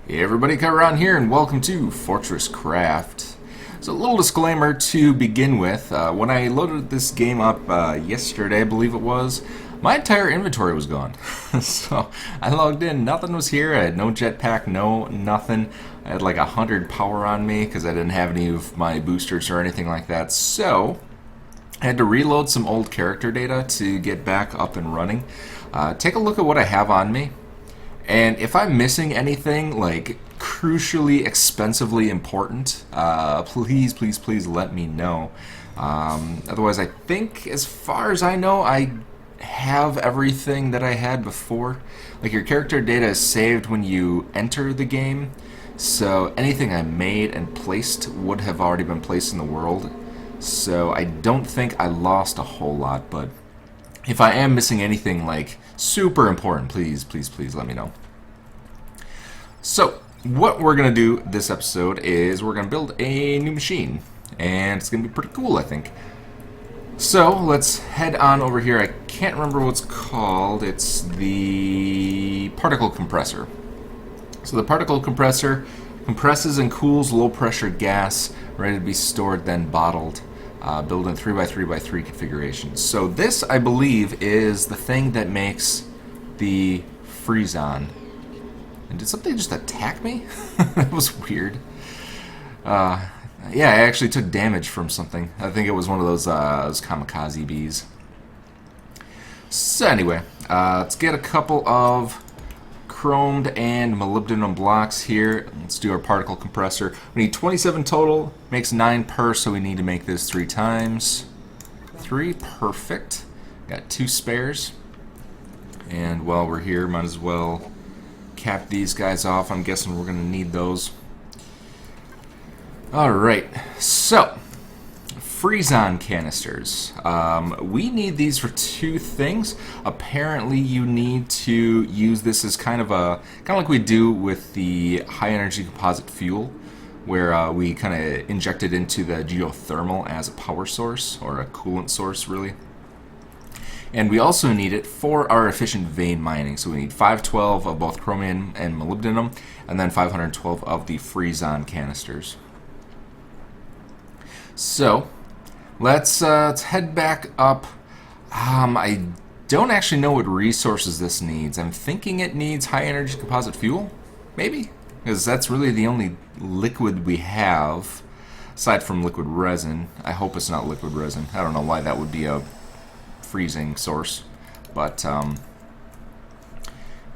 Hey everybody, Cut around here and welcome to FortressCraft. So a little disclaimer to begin with. When I loaded this game up yesterday, I believe it was, my entire inventory was gone. So I logged in, nothing was here, I had no jetpack, no nothing. I had like 100 power on me because I didn't have any of my boosters or anything like that. So I had to reload some old character data to get back up and running. Take a look at what I have on me. And if I'm missing anything, like, crucially, expensively important, please let me know. Otherwise, I think, as far as I know, I have everything that I had before. Like, your character data is saved when you enter the game, so anything I made and placed would have already been placed in the world. So I don't think I lost a whole lot, but if I am missing anything, like, super important, please let me know. So, what we're going to do this episode is we're going to build a new machine. And it's going to be pretty cool, I think. So, let's head on over here. I can't remember what it's called. It's the particle compressor. So the particle compressor compresses and cools low-pressure gas, ready to be stored, then bottled. Built in 3x3x3 configurations. So this, I believe, is the thing that makes the freeze-on. And did something just attack me? That was weird. Yeah, I actually took damage from something. I think it was one of those kamikaze bees. So anyway, let's get a couple of chromed and molybdenum blocks here. Let's do our particle compressor. We need 27 total, makes 9 per, so we need to make this 3 times. 3, perfect. Got 2 spares. And while we're here, might as well cap these guys off. I'm guessing we're going to need those. Alright, so freeze-on canisters. We need these for 2 things. Apparently you need to use this as kind of like we do with the high energy composite fuel, where we kind of inject it into the geothermal as a power source, or a coolant source really. And we also need it for our efficient vein mining. So we need 512 of both chromium and molybdenum, and then 512 of the freeze-on canisters. So let's head back up. I don't actually know what resources this needs. I'm thinking it needs high energy composite fuel, maybe? Because that's really the only liquid we have, aside from liquid resin. I hope it's not liquid resin. I don't know why that would be a freezing source. But,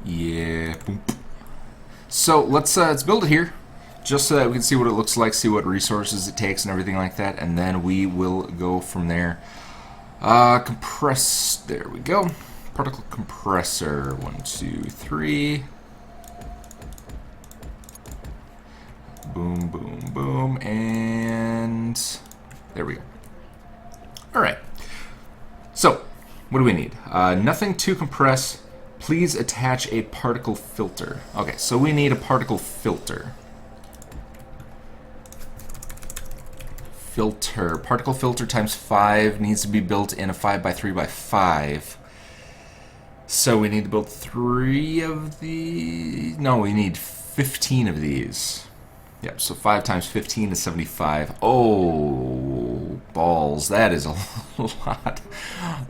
yeah. So let's build it here, just so that we can see what it looks like, see what resources it takes and everything like that, and then we will go from there. Compress, there we go. Particle compressor, 1, 2, 3. Boom, boom, boom, and there we go. Alright, so what do we need? Nothing to compress. Please attach a particle filter. Okay, so we need a particle filter. Particle filter times 5 needs to be built in a 5x3x5. So we need to build 3 of these. No, we need 15 of these. Yep, so 5 times 15 is 75. Oh, balls. That is a lot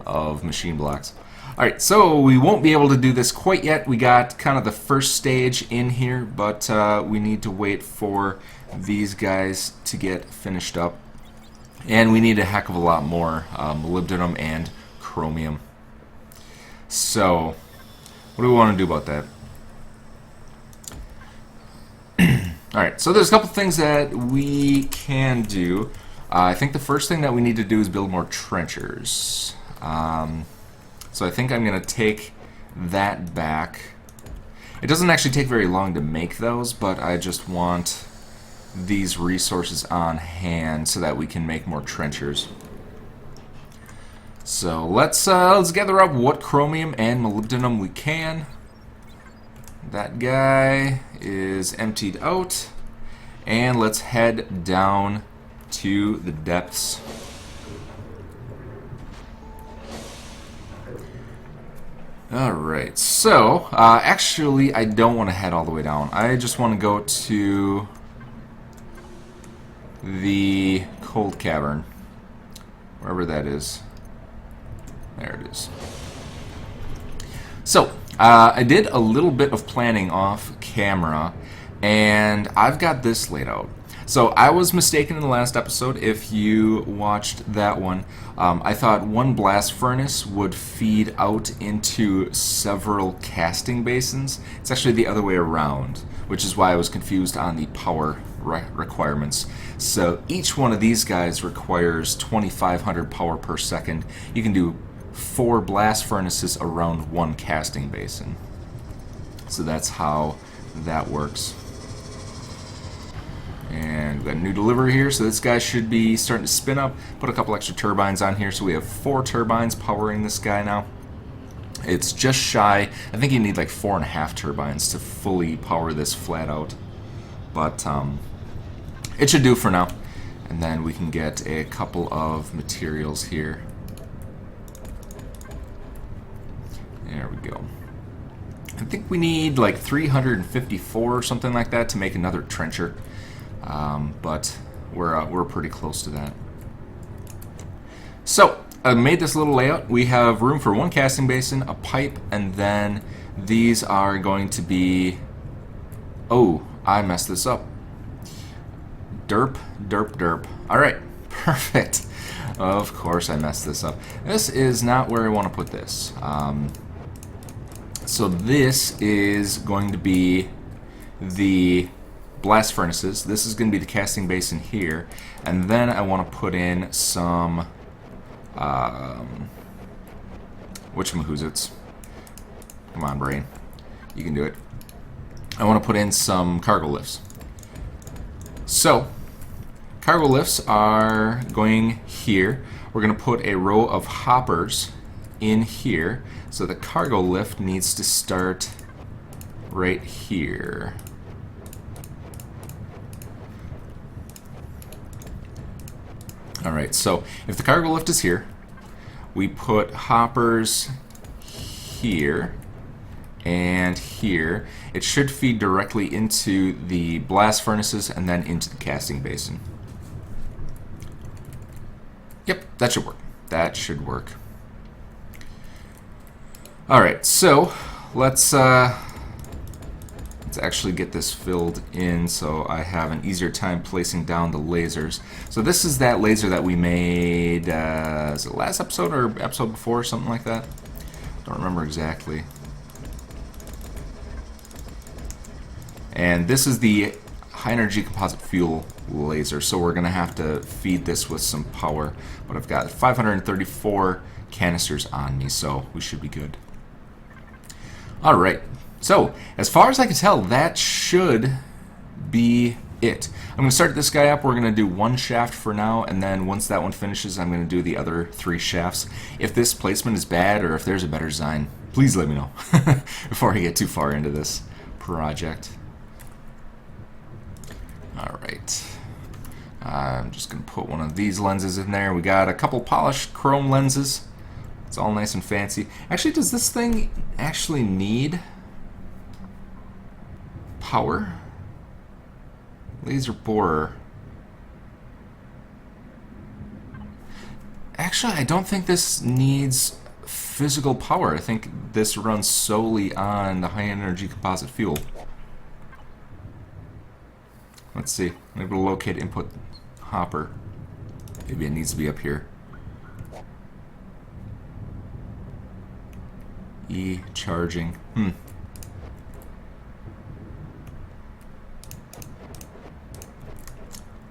of machine blocks. Alright, so we won't be able to do this quite yet. We got kind of the first stage in here, but we need to wait for these guys to get finished up. And we need a heck of a lot more molybdenum and chromium. So, what do we want to do about that? Alright, so there's a couple things that we can do. I think the first thing that we need to do is build more trenchers. So I think I'm going to take that back. It doesn't actually take very long to make those, but I just want these resources on hand so that we can make more trenchers. So let's gather up what chromium and molybdenum we can. That guy is emptied out, and let's head down to the depths. Alright, so, actually, I don't want to head all the way down. I just want to go to the cold cavern. Wherever that is. There it is. So, I did a little bit of planning off camera, and I've got this laid out. So I was mistaken in the last episode. If you watched that one, I thought one blast furnace would feed out into several casting basins. It's actually the other way around, which is why I was confused on the power requirements. So each one of these guys requires 2,500 power per second. You can do 4 blast furnaces around one casting basin. So that's how that works. And we've got a new delivery here, so this guy should be starting to spin up. Put a couple extra turbines on here, so we have 4 turbines powering this guy now. It's just shy. I think you need like 4.5 turbines to fully power this flat out. But it should do for now. And then we can get a couple of materials here. There we go. I think we need like 354 or something like that to make another trencher. But we're pretty close to that. So I made this little layout. We have room for one casting basin, a pipe, and then these are going to be... Oh, I messed this up. Derp, derp, derp. Alright, perfect. Of course I messed this up. This is not where I want to put this. So this is going to be the blast furnaces. This is going to be the casting basin here, and then I want to put in some whatchamahoots. Come on, brain, you can do it. I want to put in some cargo lifts. So cargo lifts are going here. We're going to put a row of hoppers in here, so the cargo lift needs to start right here. Alright, so if the cargo lift is here, we put hoppers here and here. It should feed directly into the blast furnaces and then into the casting basin. Yep, that should work. That should work. Alright, so let's actually get this filled in so I have an easier time placing down the lasers. So this is that laser that we made, is it last episode or episode before, something like that? Don't remember exactly. And this is the high energy composite fuel laser, so we're going to have to feed this with some power. But I've got 534 canisters on me, so we should be good. Alright, so as far as I can tell, that should be it. I'm going to start this guy up. We're going to do one shaft for now, and then once that one finishes, I'm going to do the other 3 shafts. If this placement is bad or if there's a better design, please let me know before I get too far into this project. Alright, I'm just going to put one of these lenses in there. We got a couple polished chrome lenses. It's all nice and fancy. Actually, does this thing actually need power? Laser borer. Actually, I don't think this needs physical power. I think this runs solely on the high energy composite fuel. Let's see. I'm able to locate input hopper. Maybe it needs to be up here. E-charging.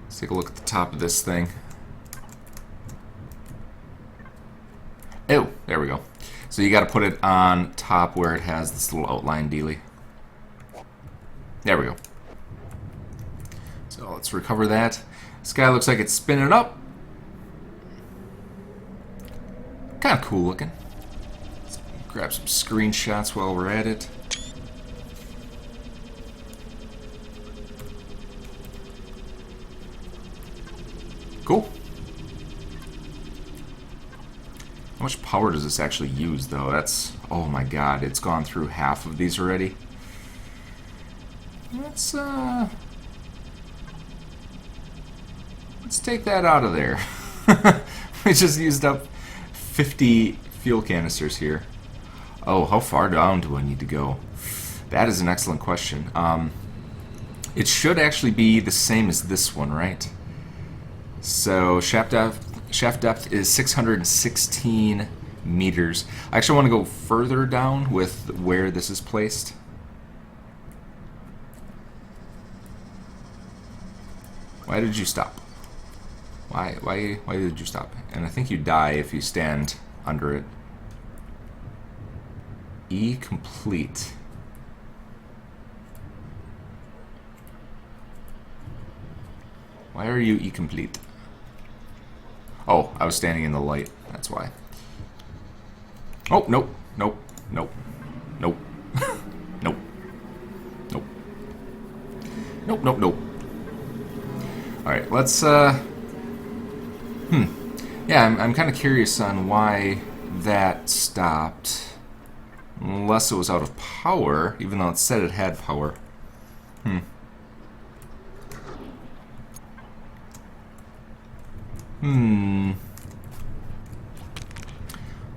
Let's take a look at the top of this thing. Oh, there we go. So you got to put it on top where it has this little outline dealy. There we go. So let's recover that. This guy looks like it's spinning up. Kind of cool looking. Let's grab some screenshots while we're at it. Cool. How much power does this actually use, though? That's Oh my god, it's gone through half of these already. Let's take that out of there. We just used up 50 fuel canisters here. Oh, how far down do I need to go? That is an excellent question. It should actually be the same as this one, right? So shaft depth is 616 meters. I actually want to go further down with where this is placed. Why did you stop? Why did you stop? And I think you die if you stand under it. E complete. Why are you E complete? Oh, I was standing in the light. That's why. Oh, nope, nope, nope, nope, nope, nope, nope, nope, nope. Alright, let's, yeah, I'm kind of curious on why that stopped. Unless it was out of power, even though it said it had power.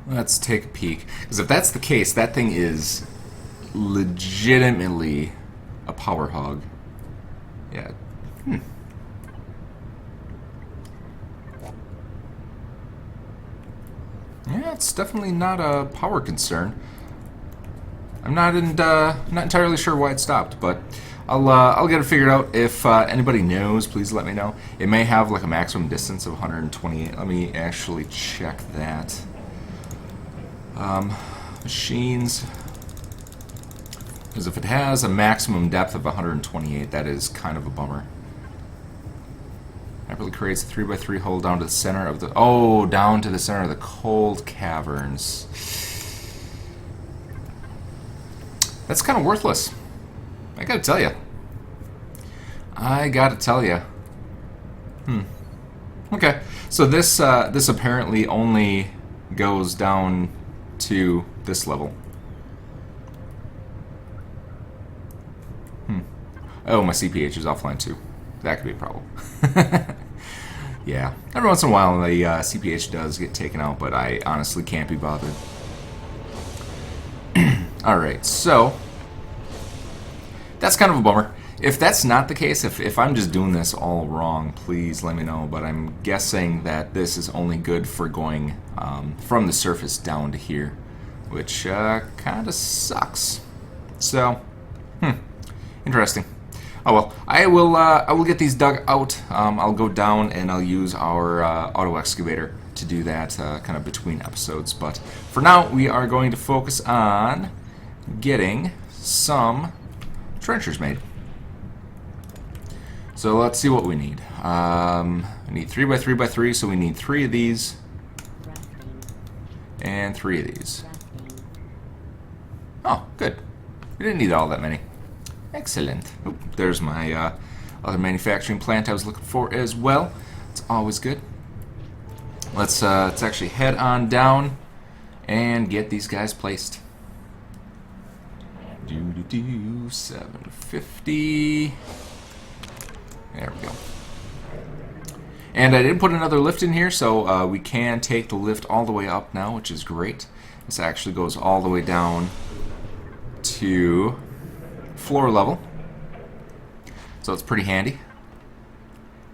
Let's take a peek. Because if that's the case, that thing is legitimately a power hog. Yeah. Yeah, it's definitely not a power concern. I'm not entirely sure why it stopped, but I'll get it figured out. If anybody knows, please let me know. It may have like a maximum distance of 128. Let me actually check that. Machines. Because if it has a maximum depth of 128, that is kind of a bummer. That really creates a 3x3 hole down to the center of the... Oh, down to the center of the cold caverns. That's kind of worthless. I gotta tell you. Okay, so this this apparently only goes down to this level. Oh, my CPH is offline too. That could be a problem. Yeah, every once in a while the CPH does get taken out, but I honestly can't be bothered. Alright, so that's kind of a bummer. If that's not the case, if I'm just doing this all wrong, please let me know. But I'm guessing that this is only good for going from the surface down to here, which kind of sucks. So, interesting. Oh well, I will get these dug out. I'll go down and I'll use our auto excavator to do that kind of between episodes. But for now, we are going to focus on getting some trenchers made. So let's see what we need. I need 3x3x3, so we need 3 of these and 3 of these. Oh, good. We didn't need all that many. Excellent. Oop, there's my other manufacturing plant I was looking for as well. It's always good. Let's actually head on down and get these guys placed. 750. There we go. And I did put another lift in here, so we can take the lift all the way up now, which is great. This actually goes all the way down to floor level, so it's pretty handy.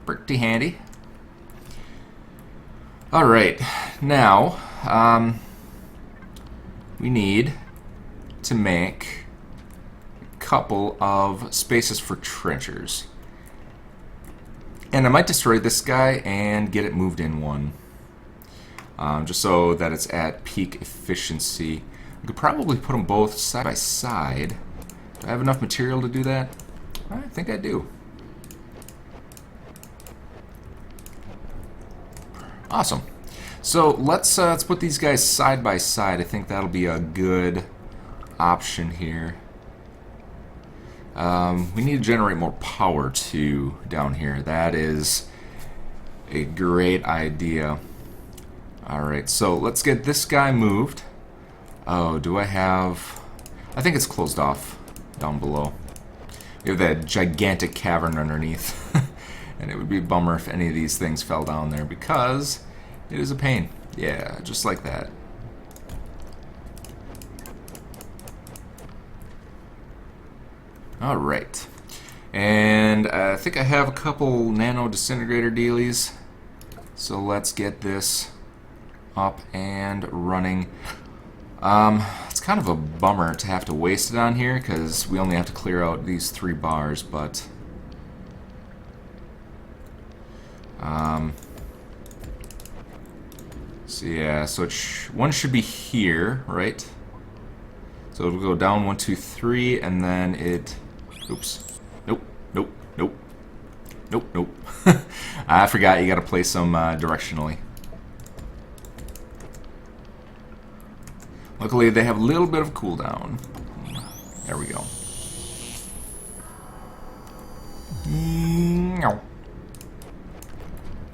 Pretty handy. All right, now we need to make a couple of spaces for trenchers. And I might destroy this guy and get it moved in one. Just so that it's at peak efficiency. I could probably put them both side by side. Do I have enough material to do that? I think I do. Awesome. So let's put these guys side by side. I think that'll be a good option here. We need to generate more power too down here. That is a great idea. Alright, so let's get this guy moved. Oh, do I have... I think it's closed off down below. We have that gigantic cavern underneath. And it would be a bummer if any of these things fell down there because it is a pain. Yeah, just like that. Alright. And I think I have a couple nano disintegrator dealies. So let's get this up and running. It's kind of a bummer to have to waste it on here because we only have to clear out these 3 bars, but so yeah, so one should be here, right? So it'll go down 1, 2, 3, and then it. Oops. Nope. Nope. Nope. Nope. Nope. I forgot you got to place them directionally. Luckily, they have a little bit of cooldown. There we go.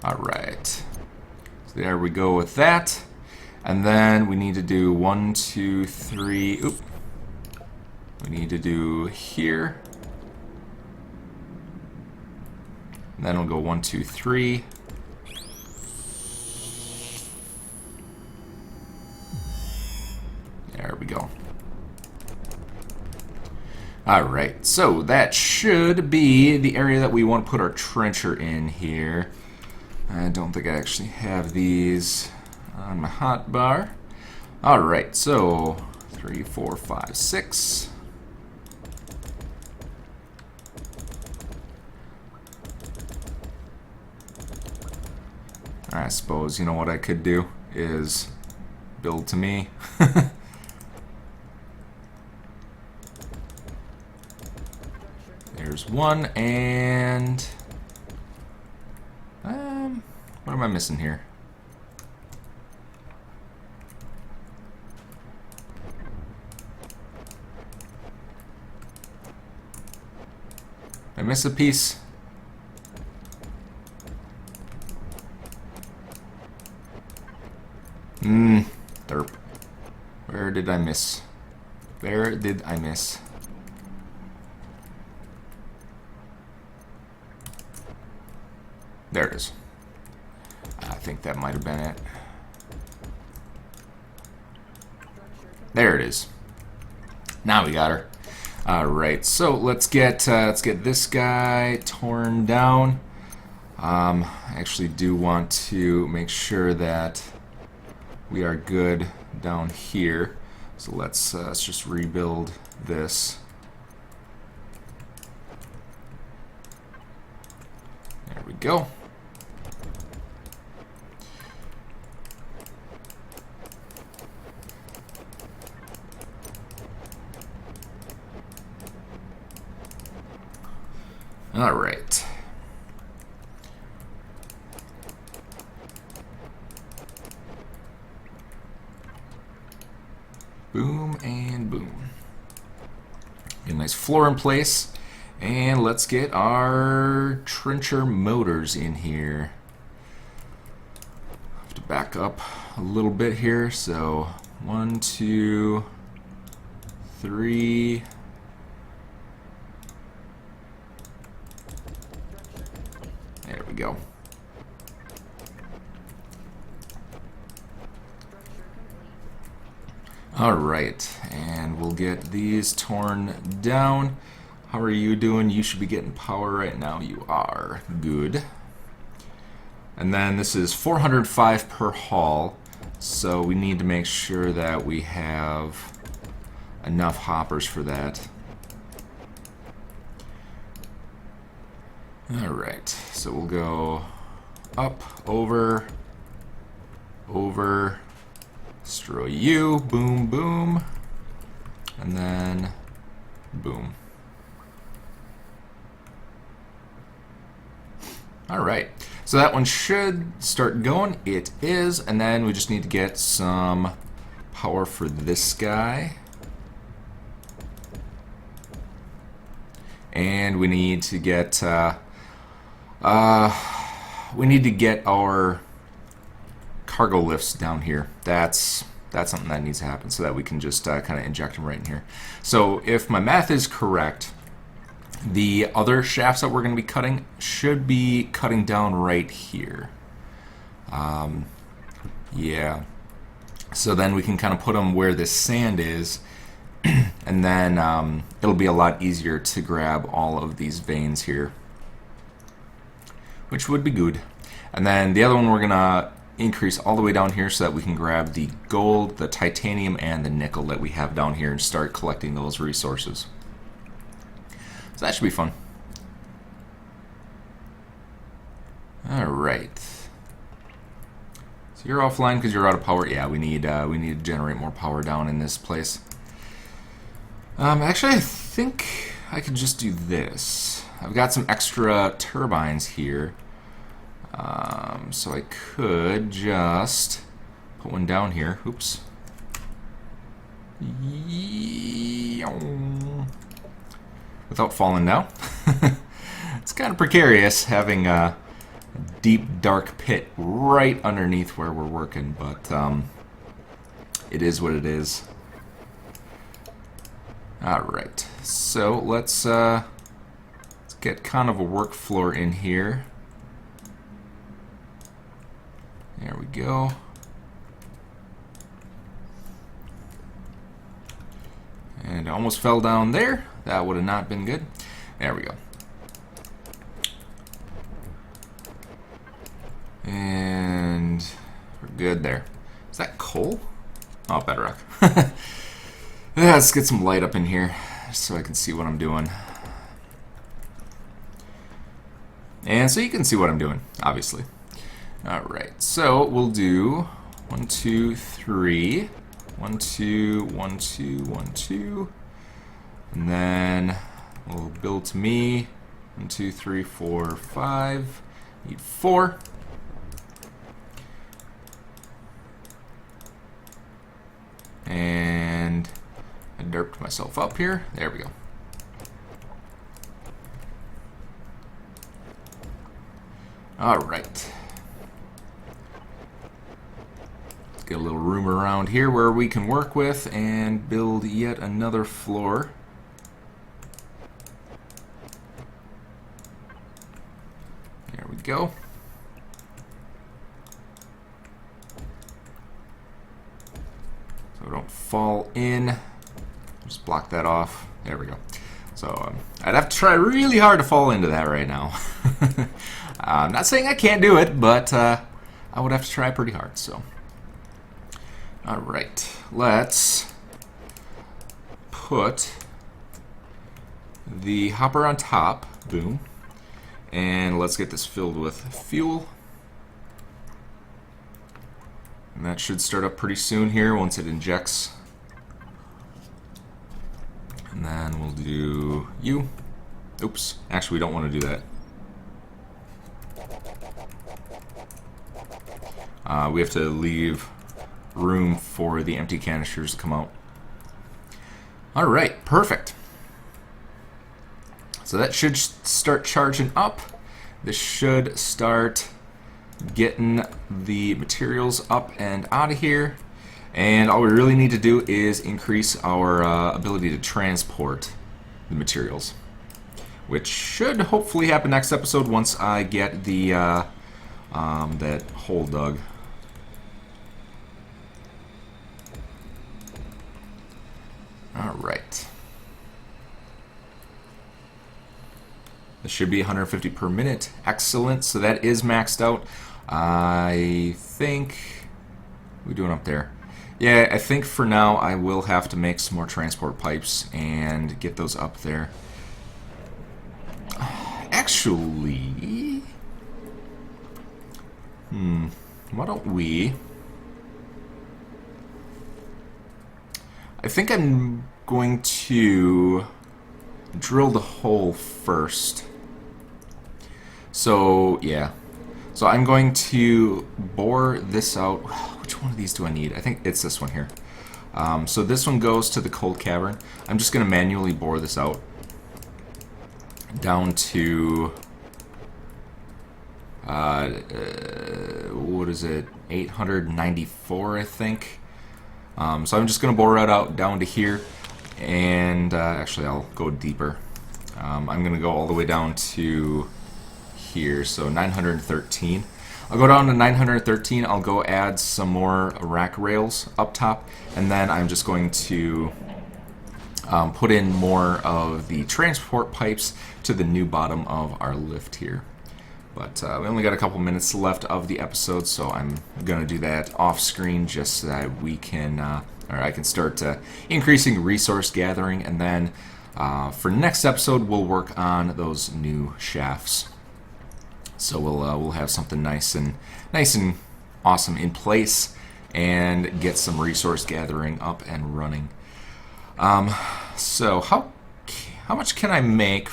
Alright. So there we go with that. And then we need to do 1, 2, 3. Oop. We need to do here. And then we'll go 1, 2, 3. There we go. Alright, so that should be the area that we want to put our trencher in here. I don't think I actually have these on my hotbar. Alright, so 3, 4, 5, 6. I suppose, you know what I could do is build to me. There's one, and what am I missing here? I miss a piece. Derp. Where did I miss? Where did I miss? There it is. I think that might have been it. There it is. Now we got her. All right, so let's get this guy torn down. I actually do want to make sure that we are good down here. So let's just rebuild this. There we go. All right. Boom and boom. Get a nice floor in place. And let's get our trencher motors in here. Have to back up a little bit here. So 1, 2, 3. There we go. Alright, and we'll get these torn down. How are you doing? You should be getting power right now. You are. Good. And then this is 405 per haul, so we need to make sure that we have enough hoppers for that. Alright, so we'll go up, over, destroy you, boom, boom, and then boom. Alright, so that one should start going. It is, and then we just need to get some power for this guy. And we need to get our cargo lifts down here. That's that's something that needs to happen so that we can just kind of inject them right in here. So if my math is correct, the other shafts that we're going to be cutting should be cutting down right here. Yeah. So then we can kind of put them where this sand is, and then it'll be a lot easier to grab all of these veins here, which would be good. And then the other one we're going to increase all the way down here so that we can grab the gold, the titanium, and the nickel that we have down here and start collecting those resources. So that should be fun. Alright. So you're offline because you're out of power. Yeah, we need to generate more power down in this place. Actually, I think I could just do this. I've got some extra turbines here. So I could just put one down here. Oops. Without falling down. It's kind of precarious having a deep, dark pit right underneath where we're working, but it is what it is. Alright, so let's get kind of a work floor in here. There we go. And I almost fell down there. That would have not been good. There we go. And we're good there. Is that coal? Oh, bedrock. Let's get some light up in here so I can see what I'm doing. And so you can see what I'm doing, obviously. Alright, so we'll do 1, 2, 3. 1, 2, 1, 2, 1, 2. And then we'll build to me. 1, 2, 3, 4, 5. Need 4. And I derped myself up here. There we go. Alright. Let's get a little room around here where we can work with and build yet another floor. There we go. So don't fall in. Just block that off. There we go. So I'd have to try really hard to fall into that right now. I'm not saying I can't do it, but I would have to try pretty hard. So, all right, let's put the hopper on top. Boom, and let's get this filled with fuel. And that should start up pretty soon here once it injects. And then we'll do you. Oops, actually we don't want to do that. We have to leave room for the empty canisters to come out. Alright, perfect. So that should start charging up. This should start getting the materials up and out of here. And all we really need to do is increase our ability to transport the materials, which should hopefully happen next episode once I get the that hole dug. All right. This should be 150 per minute. Excellent. So that is maxed out. I think we're doing up there. Yeah, I think for now I will have to make some more transport pipes and get those up there. Actually, why don't we? I think I'm going to drill the hole first. So, yeah. So I'm going to bore this out. Which one of these do I need? I think it's this one here. So this one goes to the cold cavern. I'm just going to manually bore this out down to what is it? 894, I think. So I'm just going to bore it out down to here, and actually I'll go deeper. I'm going to go all the way down to here, so 913. I'll go down to 913, I'll go add some more rack rails up top, and then I'm just going to put in more of the transport pipes to the new bottom of our lift here. But we only got a couple minutes left of the episode, so I'm going to do that off screen just so that we can, or I can start increasing resource gathering, and then for next episode we'll work on those new shafts. So we'll have something nice and awesome in place, and get some resource gathering up and running. So how much can I make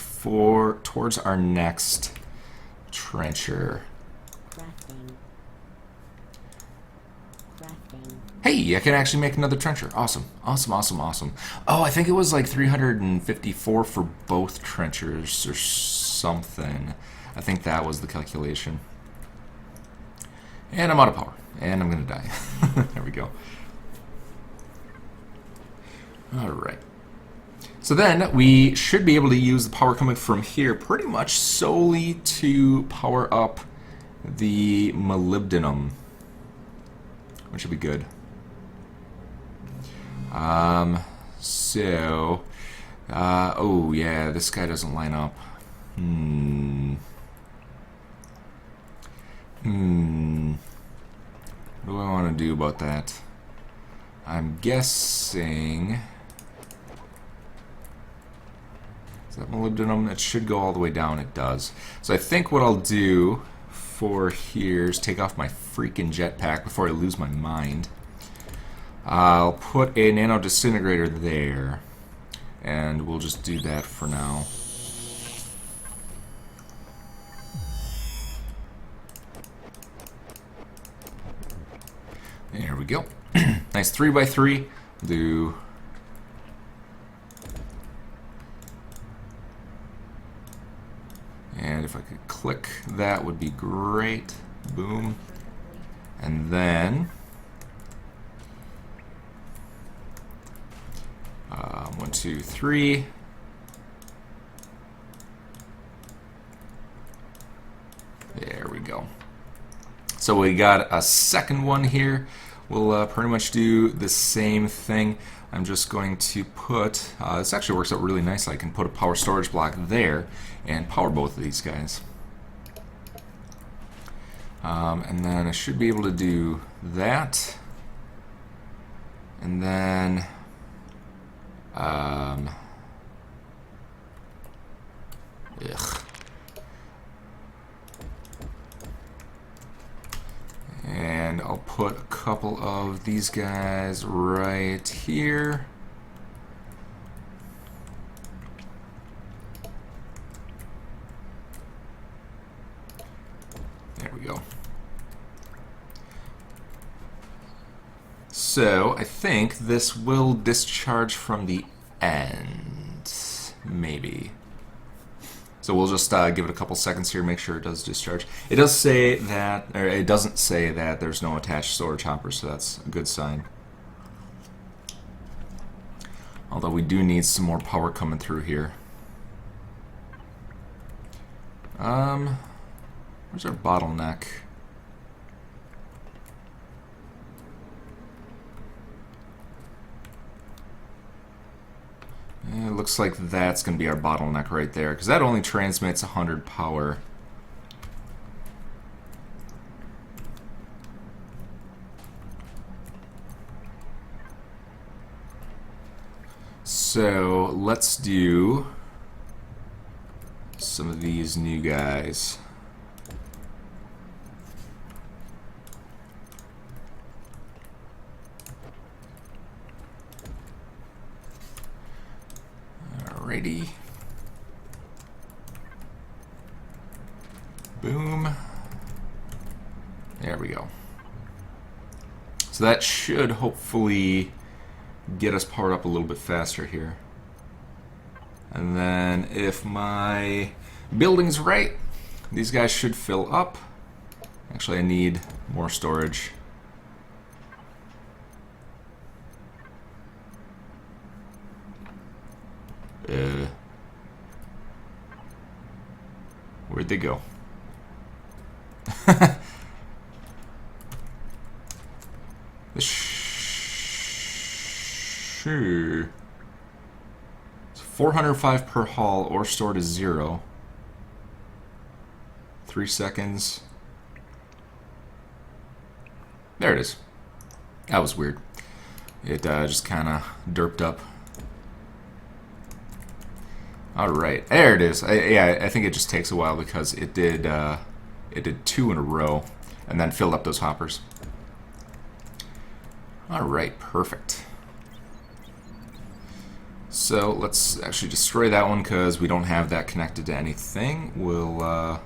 towards our next trencher? Hey, I can actually make another trencher. Awesome. Oh, I think it was like 354 for both trenchers or something. I think that was the calculation. And I'm out of power. And I'm going to die. There we go. Alright. So then we should be able to use the power coming from here pretty much solely to power up the molybdenum, which would be good. Oh yeah, this guy doesn't line up. What do I want to do about that? I'm guessing... Is that molybdenum? It should go all the way down. It does. So I think what I'll do for here is take off my freaking jetpack before I lose my mind. I'll put a nano disintegrator there, and we'll just do that for now. There we go. Nice 3x3. Do and if I could click that would be great. Boom. And then 1, 2, 3. There we go. So we got a second one here. We'll pretty much do the same thing. I'm just going to put, this actually works out really nicely. I can put a power storage block there and power both of these guys. And then I should be able to do that. And then, and I'll put a couple of these guys right here. There we go. So I think this will discharge from the end, maybe. So we'll just give it a couple seconds here, make sure it does discharge. It does say that, or it doesn't say that there's no attached storage hopper, so that's a good sign. Although we do need some more power coming through here. Where's our bottleneck? It looks like that's going to be our bottleneck right there, because that only transmits 100 power. So let's do some of these new guys. Alrighty. Boom. There we go. So that should hopefully get us powered up a little bit faster here. And then if my building's right, these guys should fill up. Actually, I need more storage. Where'd they go? Sure. It's 405 per haul or store to 0. 3 seconds. There it is. That was weird. It just kind of derped up. Alright, there it is. I think it just takes a while because it did 2 in a row and then filled up those hoppers. Alright, perfect. So let's actually destroy that one because we don't have that connected to anything. We'll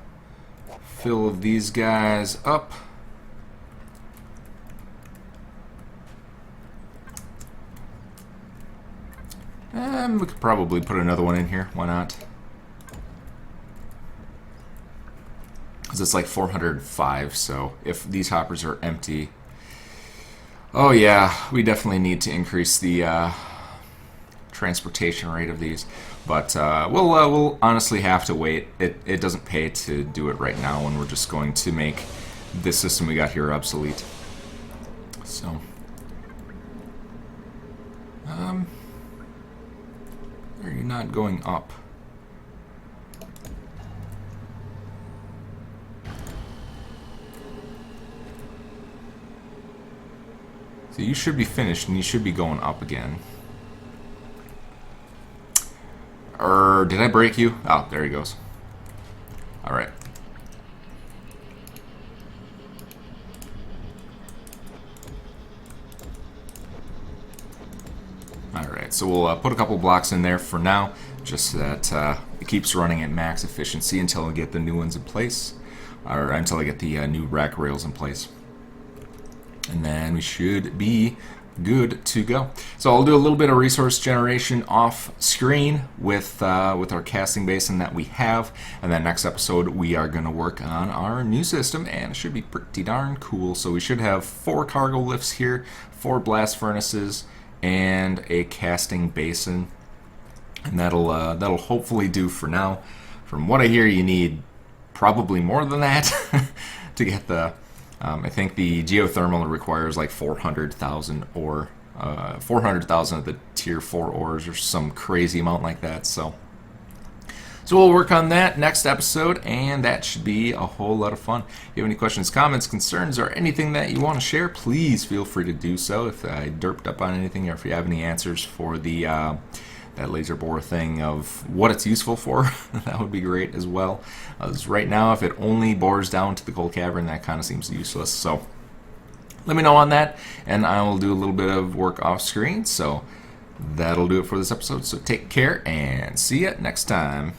fill these guys up. We could probably put another one in here. Why not? Because it's like 405, so if these hoppers are empty... Oh yeah, we definitely need to increase the transportation rate of these. But we'll honestly have to wait. It doesn't pay to do it right now when we're just going to make this system we got here obsolete. So... are you not going up? So you should be finished and you should be going up again. Did I break you? Oh, there he goes. Alright. Alright, so we'll put a couple blocks in there for now, just so that it keeps running at max efficiency until we get the new ones in place, or until I get the new rack rails in place. And then we should be good to go. So I'll do a little bit of resource generation off screen with our casting basin that we have, and then next episode we are going to work on our new system, and it should be pretty darn cool. So we should have 4 cargo lifts here, 4 blast furnaces, and a casting basin, and that'll hopefully do for now. From what I hear, you need probably more than that to get the. I think the geothermal requires like 400,000 ore, 400,000 of the tier 4 ores, or some crazy amount like that. So we'll work on that next episode, and that should be a whole lot of fun. If you have any questions, comments, concerns, or anything that you want to share, please feel free to do so. If I derped up on anything, or if you have any answers for the that laser bore thing of what it's useful for, that would be great as well. As right now, if it only bores down to the coal cavern, that kind of seems useless. So let me know on that, and I will do a little bit of work off screen. So that'll do it for this episode. So take care, and see ya next time.